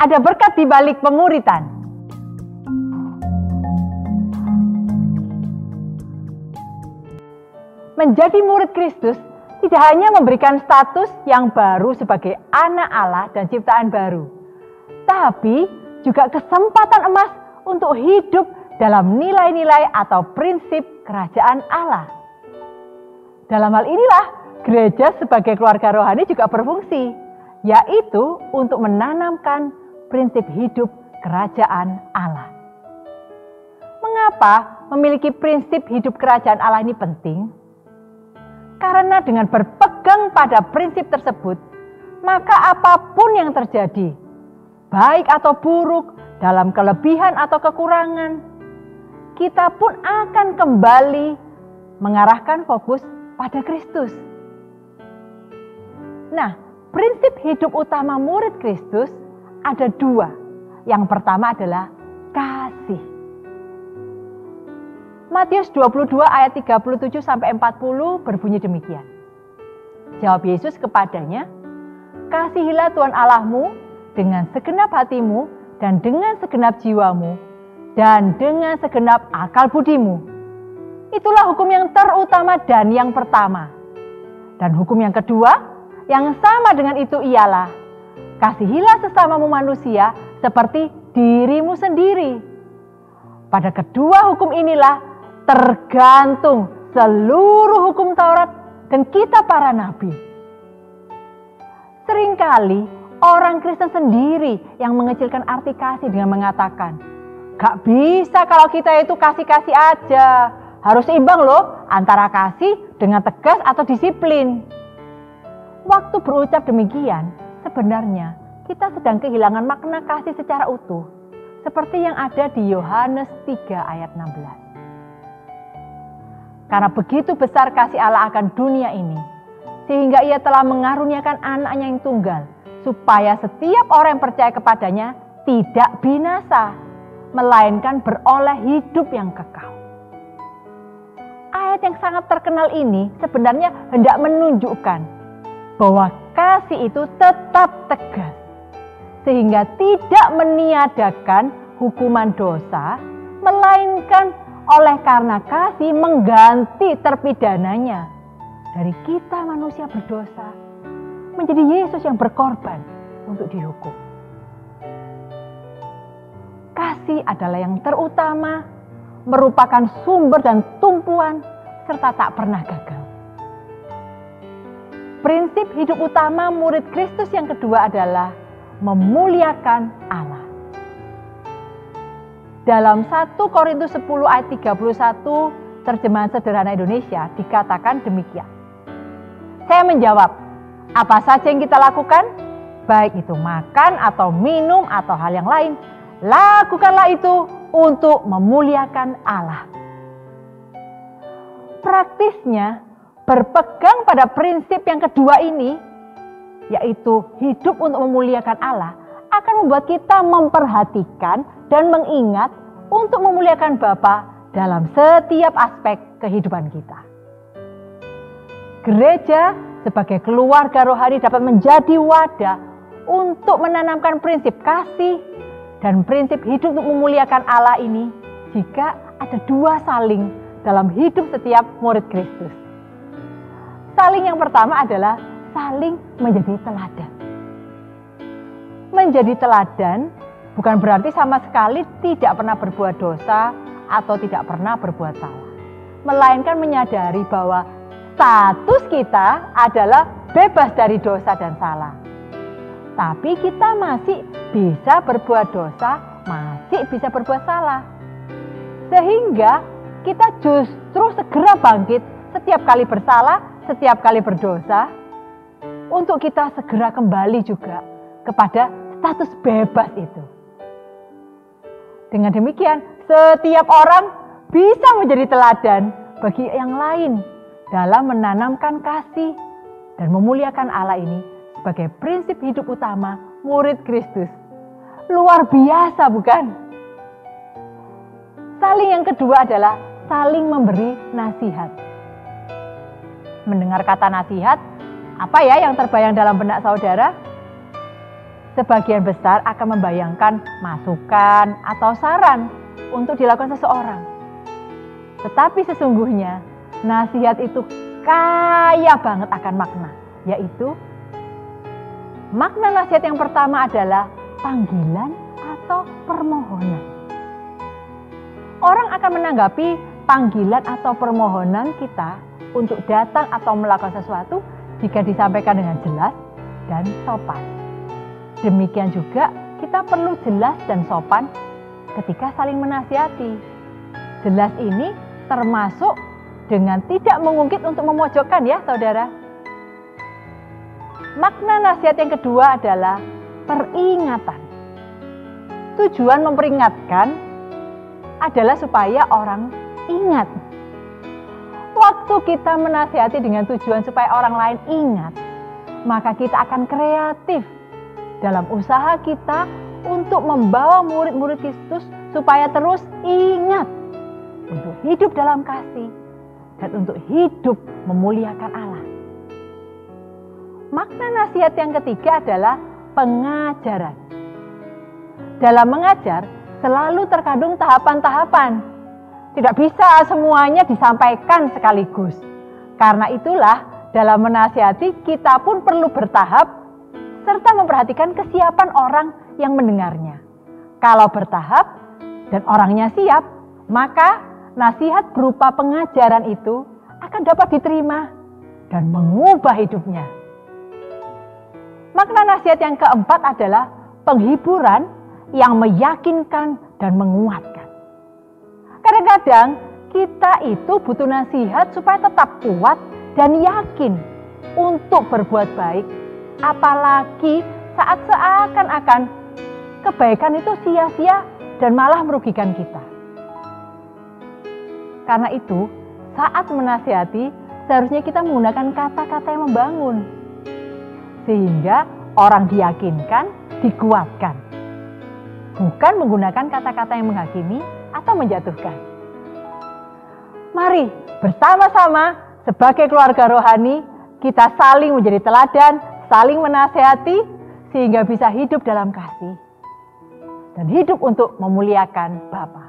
Ada berkat di balik pemuritan. Menjadi murid Kristus tidak hanya memberikan status yang baru sebagai anak Allah dan ciptaan baru, tapi juga kesempatan emas untuk hidup dalam nilai-nilai atau prinsip kerajaan Allah. Dalam hal inilah gereja sebagai keluarga rohani juga berfungsi, yaitu untuk menanamkan prinsip hidup kerajaan Allah. Mengapa memiliki prinsip hidup kerajaan Allah ini penting? Karena dengan berpegang pada prinsip tersebut, maka apapun yang terjadi, baik atau buruk, dalam kelebihan atau kekurangan, kita pun akan kembali mengarahkan fokus pada Kristus. Nah, prinsip hidup utama murid Kristus ada dua. Yang pertama adalah kasih. Matius 22 ayat 37-40 berbunyi demikian. Jawab Yesus kepadanya, "Kasihilah Tuhan Allahmu dengan segenap hatimu dan dengan segenap jiwamu dan dengan segenap akal budimu. Itulah hukum yang terutama dan yang pertama. Dan hukum yang kedua yang sama dengan itu ialah, kasihilah sesamamu manusia seperti dirimu sendiri. Pada kedua hukum inilah tergantung seluruh hukum Taurat dan kitab para nabi." Seringkali orang Kristen sendiri yang mengecilkan arti kasih dengan mengatakan, "Gak bisa kalau kita itu kasih-kasih aja. Harus imbang loh antara kasih dengan tegas atau disiplin." Waktu berucap demikian, sebenarnya kita sedang kehilangan makna kasih secara utuh, seperti yang ada di Yohanes 3 ayat 16. Karena begitu besar kasih Allah akan dunia ini, sehingga ia telah mengaruniakan anaknya yang tunggal, supaya setiap orang yang percaya kepadanya tidak binasa, melainkan beroleh hidup yang kekal. Ayat yang sangat terkenal ini sebenarnya hendak menunjukkan bahwa kasih itu tetap tegas, sehingga tidak meniadakan hukuman dosa, melainkan oleh karena kasih mengganti terpidananya dari kita manusia berdosa menjadi Yesus yang berkorban untuk dihukum. Kasih adalah yang terutama, merupakan sumber dan tumpuan serta tak pernah gagal. Prinsip hidup utama murid Kristus yang kedua adalah memuliakan Allah. Dalam 1 Korintus 10 ayat 31 terjemahan sederhana Indonesia dikatakan demikian. Saya menjawab, apa saja yang kita lakukan, baik itu makan atau minum atau hal yang lain, lakukanlah itu untuk memuliakan Allah. Praktisnya, berpegang pada prinsip yang kedua ini, yaitu hidup untuk memuliakan Allah, akan membuat kita memperhatikan dan mengingat untuk memuliakan Bapa dalam setiap aspek kehidupan kita. Gereja sebagai keluarga rohani dapat menjadi wadah untuk menanamkan prinsip kasih dan prinsip hidup untuk memuliakan Allah ini jika ada dua saling dalam hidup setiap murid Kristus. Saling yang pertama adalah saling menjadi teladan. Menjadi teladan bukan berarti sama sekali tidak pernah berbuat dosa atau tidak pernah berbuat salah. Melainkan menyadari bahwa status kita adalah bebas dari dosa dan salah. Tapi kita masih bisa berbuat dosa, masih bisa berbuat salah. Sehingga kita justru segera bangkit setiap kali bersalah, setiap kali berdosa, untuk kita segera kembali juga kepada status bebas itu. Dengan demikian, setiap orang bisa menjadi teladan bagi yang lain dalam menanamkan kasih dan memuliakan Allah ini sebagai prinsip hidup utama murid Kristus. Luar biasa, bukan? Saling yang kedua adalah saling memberi nasihat. Mendengar kata nasihat, apa ya yang terbayang dalam benak saudara? sebagian besar akan membayangkan masukan atau saran untuk dilakukan seseorang. Tetapi sesungguhnya nasihat itu kaya banget akan makna, yaitu makna nasihat yang pertama adalah panggilan atau permohonan. Orang akan menanggapi panggilan atau permohonan kita untuk datang atau melakukan sesuatu jika disampaikan dengan jelas dan sopan. Demikian juga kita perlu jelas dan sopan ketika saling menasihati. Jelas ini termasuk dengan tidak mengungkit untuk memojokkan ya saudara. Makna nasihat yang kedua adalah peringatan. Tujuan memperingatkan adalah supaya orang ingat. Waktu kita menasihati dengan tujuan supaya orang lain ingat, maka kita akan kreatif dalam usaha kita untuk membawa murid-murid Kristus supaya terus ingat untuk hidup dalam kasih dan untuk hidup memuliakan Allah. Makna nasihat yang ketiga adalah pengajaran. Dalam mengajar selalu terkandung tahapan-tahapan. Tidak bisa semuanya disampaikan sekaligus. Karena itulah dalam menasihati kita pun perlu bertahap serta memperhatikan kesiapan orang yang mendengarnya. Kalau bertahap dan orangnya siap, maka nasihat berupa pengajaran itu akan dapat diterima dan mengubah hidupnya. Makna nasihat yang keempat adalah penghiburan yang meyakinkan dan menguatkan. Kadang-kadang kita itu butuh nasihat supaya tetap kuat dan yakin untuk berbuat baik, apalagi saat seakan-akan kebaikan itu sia-sia dan malah merugikan kita. Karena itu, saat menasihati, seharusnya kita menggunakan kata-kata yang membangun. Sehingga orang diyakinkan, dikuatkan. Bukan menggunakan kata-kata yang menghakimi atau menjatuhkan. Mari bersama-sama sebagai keluarga rohani, kita saling menjadi teladan, saling menasihati, sehingga bisa hidup dalam kasih. Dan hidup untuk memuliakan Bapa.